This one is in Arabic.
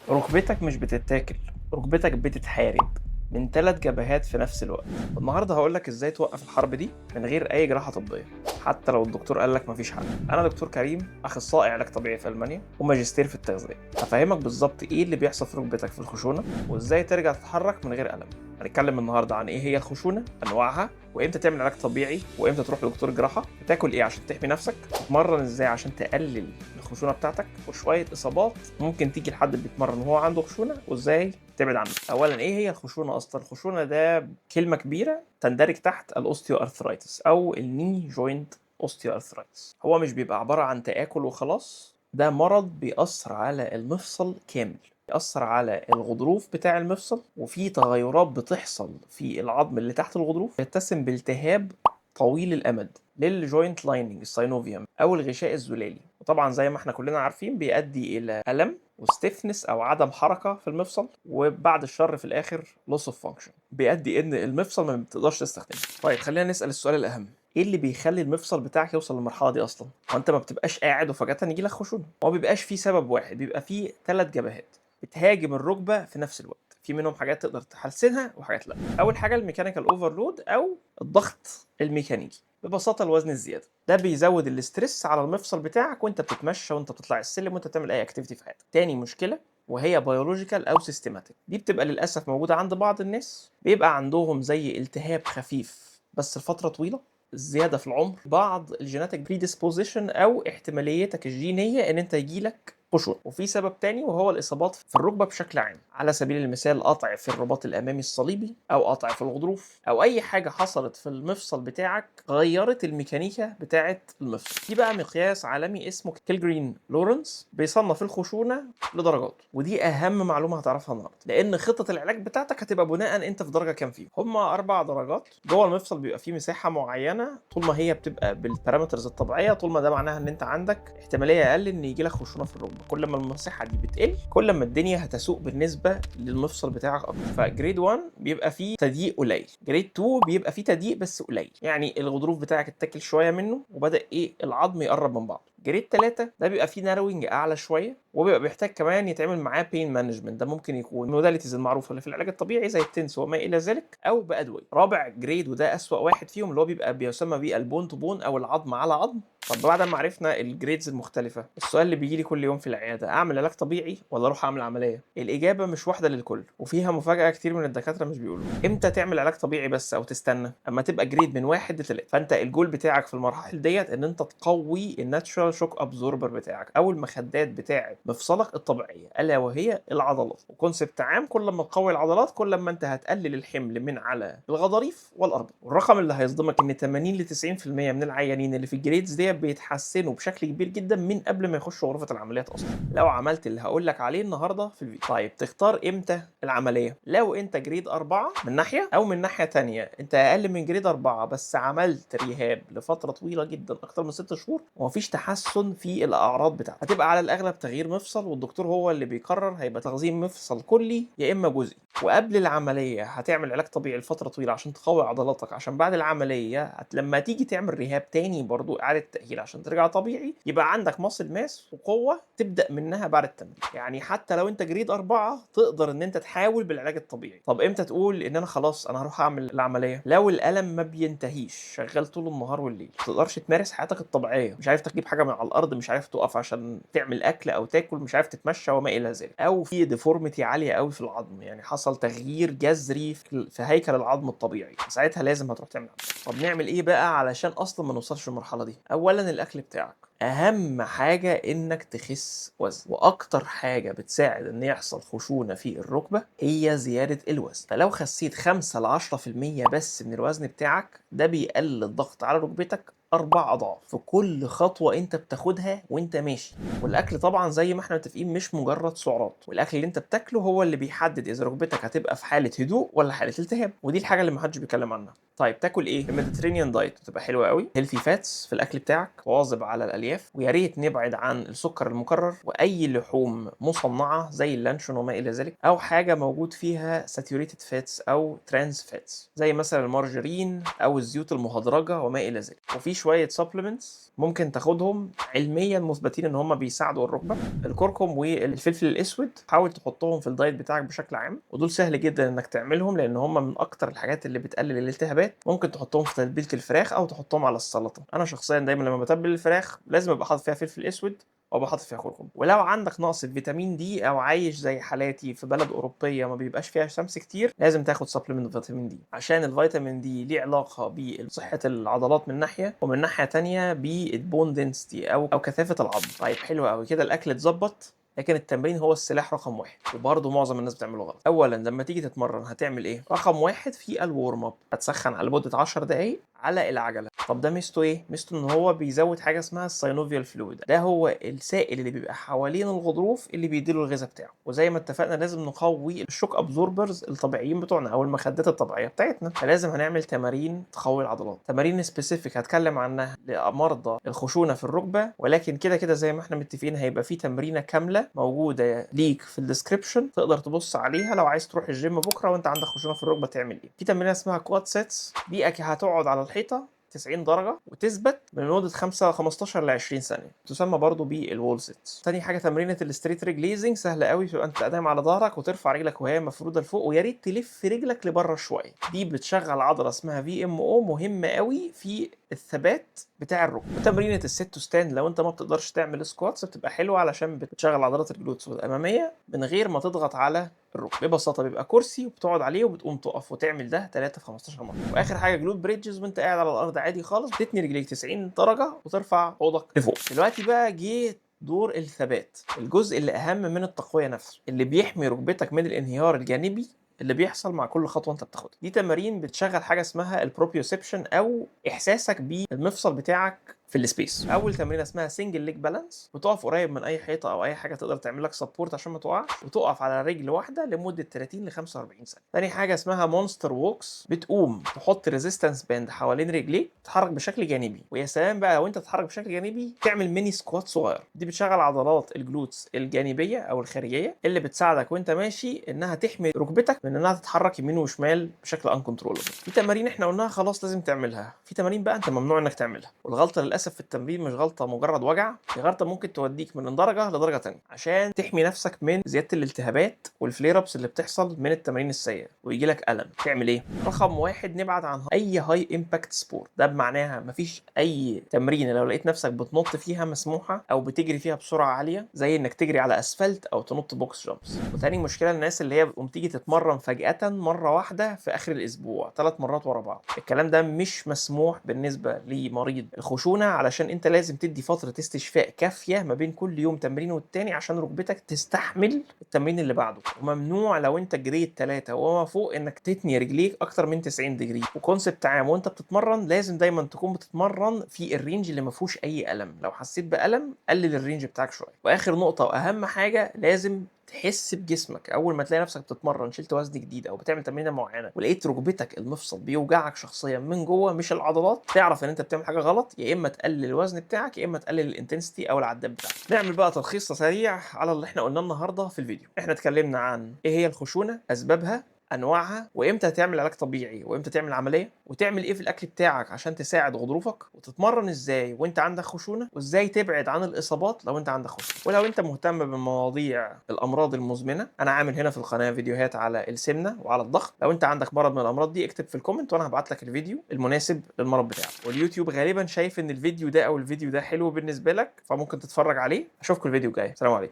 ركبتك مش بتتاكل، ركبتك بتتحارب من 3 جبهات في نفس الوقت. النهارده هاقول لك إزاي توقّف الحرب دي من غير أي جراحة طبية، حتى لو الدكتور قال لك ما فيش حل. أنا دكتور كريم، أخصائي علاج طبيعي في ألمانيا وماجستير في التغذية. هافهمك بالضبط إيه اللي بيحصل في ركبتك في الخشونة، وإزاي ترجع تتحرك من غير ألم. هنتكلم النهارده عن إيه هي الخشونة، أنواعها، وإمتى تعمل علاج طبيعي، وإمتى تروح لدكتور جراحة، وتاكل إيه عشان تحمي نفسك، وتتمرن إزاي عشان تقلل الخشونة بتاعتك، وشوية إصابات ممكن تيجي لحد بيتمرن وهو عنده خشونة وإزاي تبعد عنها. أولا إيه هي الخشونة أصلا؟ الخشونة ده كلمة كبيرة تندرج تحت الأوستيو أرثرايتس أو الني جوينت أوستيو أرثرايتس. هو مش بيبقى عبارة عن تآكل وخلاص، ده مرض بيأثر على المفصل كامل، بيأثر على الغضروف بتاع المفصل، وفي تغيرات بتحصل في العظم اللي تحت الغضروف يتسم بالتهاب طويل الأمد للجوينت لايننج الساينوفيوم أو الغشاء الزلالي. وطبعا زي ما احنا كلنا عارفين بيؤدي إلى ألم وستيفنس او عدم حركه في المفصل، وبعد الشر في الاخر لوس اوف فانكشن، بيؤدي ان المفصل ما بتقدرش تستخدمه. طيب خلينا نسال السؤال الاهم، ايه اللي بيخلي المفصل بتاعك يوصل للمرحله دي اصلا؟ وانت ما بتبقاش قاعد وفجاه يجي لك خشونه. هو ما بيبقاش فيه سبب واحد، بيبقى فيه 3 جبهات بتهاجم الركبه في نفس الوقت. في منهم حاجات تقدر تحسنها وحاجات لا. اول حاجه الميكانيكال اوفرلود او الضغط الميكانيكي، ببساطه الوزن الزياده ده بيزود الاسترس على المفصل بتاعك وانت بتتمشى وانت بتطلع السلم وانت بتعمل اي اكتيفيتي في حياتك. تاني مشكله وهي بيولوجيكال او سيستماتيك، دي بتبقى للاسف موجوده عند بعض الناس، بيبقى عندهم زي التهاب خفيف بس لفتره طويله، زياده في العمر، بعض الجيناتيك بريدisposition او احتماليتك الجينيه ان انت يجيلك خشونه. وفي سبب تاني وهو الاصابات في الركبه بشكل عام، على سبيل المثال قطع في الرباط الامامي الصليبي او قطع في الغضروف او اي حاجه حصلت في المفصل بتاعك غيرت الميكانيكا بتاعه المفصل. في بقى مقياس عالمي اسمه كيلجرين لورنس بيصنف الخشونه لدرجات، ودي اهم معلومه هتعرفها النهارده، لان خطه العلاج بتاعتك هتبقى بناء انت في درجه كام فيهم. هم 4 درجات. جوه المفصل بيبقى فيه مساحه معينه، طول ما هي بتبقى بالبارامترز الطبيعيه طول ما ده معناها ان انت عندك احتماليه اقل ان يجي لك خشونه في الركبه. كل ما المساحه دي بتقل كل ما الدنيا هتسوء بالنسبه للمفصل بتاعك اكتر. فجريد 1 بيبقى فيه تضييق قليل، جريد 2 بيبقى فيه تضييق بس قليل، يعني الغضروف بتاعك اتاكل شويه منه وبدا ايه العظم يقرب من بعض. جريد 3 ده بيبقى فيه ناروينج اعلى شويه وبيبقى بيحتاج كمان يتعمل معاه بين مانجمنت، ده ممكن يكون الموداليتيز المعروفه اللي في العلاج الطبيعي زي التنس وما الى ذلك او بادويه. رابع جريد وده اسوأ واحد فيهم اللي هو بيبقى بيسمى بيه البون تو بون او العظم على عظم. طب بعد ما عرفنا الجريدز المختلفه، السؤال اللي بيجي لي كل يوم في العياده، اعمل علاج طبيعي ولا اروح اعمل عمليه؟ الاجابه مش واحده للكل، وفيها مفاجاه كتير من الدكاتره مش بيقولوا امتى تعمل علاج طبيعي بس او تستنى اما تبقى جريد من 1 ل3. فانت الجول بتاعك في المراحل ديت ان انت تقوي الناتشورال شوك ابزوربر بتاعك او المخدات بتاعه مفصلك الطبيعيه الا وهي العضلات. وكونسبت عام، كل ما تقوي العضلات كل ما انت هتقلل الحمل من على الغضاريف والاربط. والرقم اللي هيصدمك ان 80 ل 90% من العيانين اللي في الجريدز دي بيتحسنوا بشكل كبير جدا من قبل ما يخشوا غرفه العمليات اصلا لو عملت اللي هقول لك عليه النهارده في الفيديو. طيب تختار امتى العمليه؟ لو انت جريد 4 من ناحيه، او من ناحيه تانية انت اقل من جريد 4 بس عملت ريهاب لفتره طويله جدا اكتر من 6 شهور ومفيش تحسن في الاعراض بتاعتك، هتبقى على الاغلب تغيير مفصل والدكتور هو اللي بيقرر هيبقى تغذيه مفصل كلي يا اما جزئي. وقبل العمليه هتعمل علاج طبيعي لفتره طويله عشان تقوي عضلاتك، عشان بعد العمليه لما تيجي تعمل ريهاب تاني برضو اعاده تاهيل عشان ترجع طبيعي يبقى عندك ماسل ماس وقوه تبدا منها بعد التمرين. يعني حتى لو انت جريد 4 تقدر ان انت تحاول بالعلاج الطبيعي. طب امتى تقول ان انا خلاص انا هروح اعمل العمليه؟ لو الالم ما بينتهيش، شغال طول النهار والليل، ما تقدرش تمارس حياتك الطبيعيه، مش عارف تجيب حاجه من على الارض، مش عارف تقف عشان تعمل اكل او تاكل، مش عارف تتمشى وما الى ذلك، او في ديفورميتي عاليه قوي في العظم، يعني حصل تغيير جذري في هيكل العظم الطبيعي، ساعتها لازم هتروح تعمل عمليه. طب نعمل ايه بقى علشان اصلا ما نوصلش للمرحله دي؟ اولا الاكل بتاعك، اهم حاجه انك تخس وزن، واكتر حاجه بتساعد ان يحصل خشونه في الركبه هي زياده الوزن. فلو خسيت 5 ل 10% بس من الوزن بتاعك ده بيقلل الضغط على ركبتك 4 أضعاف في كل خطوة أنت بتاخدها وأنت ماشي. والأكل طبعا زي ما احنا متفقين مش مجرد سعرات، والأكل اللي أنت بتاكله هو اللي بيحدد إذا ركبتك هتبقى في حالة هدوء ولا حالة التهاب، ودي الحاجة اللي محدش بيتكلم عنها. طيب تاكل ايه؟ الميديترينيان دايت بتبقى حلوه قوي، هيلثي فاتس في الاكل بتاعك، واظب على الالياف، ويا ريت نبعد عن السكر المكرر واي لحوم مصنعه زي اللانشون وما الى ذلك، او حاجه موجود فيها ساتوريتد فاتس او ترانس فاتس زي مثلا المارجرين او الزيوت المهدرجه وما الى ذلك. وفي شويه سبلمنتس ممكن تاخدهم علميا مثبتين ان هم بيساعدوا الركبه. الكركم والفلفل الاسود حاول تحطهم في الدايت بتاعك بشكل عام، ودول سهل جدا انك تعملهم لان هم من اكتر الحاجات اللي بتقلل الالتهابات. ممكن تحطهم في تتبيله الفراخ او تحطهم على السلطه. انا شخصيا دايما لما بتبل الفراخ لازم ابقى حاطط فيها فلفل اسود او بحط فيها كركم. ولو عندك نقص في فيتامين دي او عايش زي حالاتي في بلد اوروبيه ما بيبقاش فيها شمس كتير، لازم تاخد سبلمنت فيتامين دي، عشان الفيتامين دي ليه علاقه بصحه العضلات من ناحيه، ومن ناحيه تانية بالبون دنسيتي او كثافه العظم. طيب حلو قوي كده، الاكل اتظبط، لكن التمرين هو السلاح رقم واحد، وبرضه معظم الناس بتعمله غلط. اولا لما تيجي تتمرن هتعمل ايه؟ رقم واحد في الورم اب، هتسخن على مده 10 دقائق على العجله. طب ده ميزته ايه؟ ميزته ان هو بيزود حاجه اسمها الساينوفيال فلويد، ده هو السائل اللي بيبقى حوالين الغضروف اللي بيديله الغذاء بتاعه. وزي ما اتفقنا لازم نقوي الشوك ابزوربرز الطبيعيين بتوعنا او المخدات الطبيعيه بتاعتنا، فلازم هنعمل تمارين تقوي العضلات، تمارين سبيسيفيك هتكلم عنها لمرضى الخشونه في الركبه. ولكن كده كده زي ما احنا متفقين هيبقى في تمرينه كامله موجوده ليك في الديسكربشن تقدر تبص عليها لو عايز تروح الجيم بكره وانت عندك خشونه في الركبه تعمل ايه. في تمرينه اسمها كواد سيتس، دي هتقعد على الحيطه 90 درجة وتثبت من مدة 15 ل 20 ثانية، تسمى برضو بالوول سيتس. تاني حاجة تمرينة الستريت ريجليزنج، سهلة قوي، تبقى انت قايم على ظهرك وترفع رجلك وهي مفرودة لفوق، ويا ريت تلف رجلك لبره شوية. دي بتشغل عضلة اسمها في ام او مهمة قوي في الثبات بتاع الركبة. وتمرينة الست ستاند لو انت ما بتقدرش تعمل سكواتس بتبقى حلوة علشان بتشغل عضلات الجلوتس الأمامية من غير ما تضغط على الركبه. ببساطه بيبقى كرسي وبتقعد عليه وبتقوم تقف وتعمل ده 3 في 15 مره. واخر حاجه جلوت بريدجز، وانت قاعد على الارض عادي خالص بتتني رجليك 90 درجه وترفع حوضك لفوق. دلوقتي بقى جه دور الثبات، الجزء اللي اهم من التقويه نفسه، اللي بيحمي ركبتك من الانهيار الجانبي اللي بيحصل مع كل خطوه انت بتاخدها. دي تمارين بتشغل حاجه اسمها البروبيوسبشن او احساسك بالمفصل بتاعك في السبيس. اول تمرين اسمها سنجل ليج بالانس، بتقف قريب من اي حيطه او اي حاجه تقدر تعمل لك سبورت عشان ما تقعش، وتقف على رجل واحده لمده 30 ل 45 ثانيه. تاني حاجه اسمها مونستر ووكس، بتقوم تحط ريزيستنس باند حوالين رجليك تتحرك بشكل جانبي، ويا سلام بقى لو انت تتحرك بشكل جانبي تعمل ميني سكوات صغير. دي بتشغل عضلات الجلوتس الجانبيه او الخارجيه اللي بتساعدك وانت ماشي انها تحمي ركبتك من انها تتحرك يمين وشمال بشكل انكنترولبل. في تمارين احنا قلناها خلاص لازم تعملها، في تمارين بقى انت ممنوع انك تعملها، والغلطه للاسف في التمرين مش غلطه مجرد وجع، دي غلطه ممكن توديك من درجه لدرجه ثانيه، عشان تحمي نفسك من زياده الالتهابات والفلير ابس اللي بتحصل من التمارين السيئه ويجي لك الم. تعمل ايه؟ رقم واحد، نبعد عن اي هاي امباكت سبورت. ده بمعناها مفيش اي تمرين لو لقيت نفسك بتنط فيها مسموحه او بتجري فيها بسرعه عاليه، زي انك تجري على اسفلت او تنط بوكس جامبس. وتاني مشكله الناس اللي هي بتقوم تيجي تتمرن فجاه مره واحده في اخر الاسبوع 3 مرات ورا بعض. الكلام ده مش مسموح بالنسبه لمريض الخشونه، علشان انت لازم تدي فتره استشفاء كافيه ما بين كل يوم تمرين والتاني عشان ركبتك تستحمل التمرين اللي بعده. وممنوع لو انت جريت 3 وما فوق انك تتني رجليك اكتر من 90 دجري. وكونسبت عام وانت بتتمرن لازم دايما تكون بتتمرن في الرينج اللي ما فيهوش اي الم، لو حسيت بالم قلل الرينج بتاعك شويه. واخر نقطه واهم حاجه، لازم تحس بجسمك اول ما تلاقي نفسك بتتمرن، شلت وزن جديد او بتعمل تمرينه معينه ولقيت ركبتك المفصل بيوجعك شخصيا من جوه مش العضلات، تعرف ان انت بتعمل حاجه غلط، يا اما تقلل الوزن بتاعك يا اما تقلل الانتنسيتي او العداد بتاعك. نعمل بقى تلخيص سريع على اللي احنا قلناه النهارده في الفيديو. احنا اتكلمنا عن ايه هي الخشونه، اسبابها، انواعها، وامتى تعمل علاج طبيعي وامتى تعمل عمليه، وتعمل ايه في الاكل بتاعك عشان تساعد غضروفك، وتتمرن ازاي وانت عندك خشونه، وازاي تبعد عن الاصابات لو انت عندك خشونه. ولو انت مهتم بمواضيع الامراض المزمنه، انا عامل هنا في القناه فيديوهات على السمنه وعلى الضغط. لو انت عندك مرض من الامراض دي اكتب في الكومنت وانا هبعت لك الفيديو المناسب للمرض بتاعك. واليوتيوب غالبا شايف ان الفيديو ده او الفيديو ده حلو بالنسبه لك فممكن تتفرج عليه. اشوفكم الفيديو الجاي، سلام عليكم.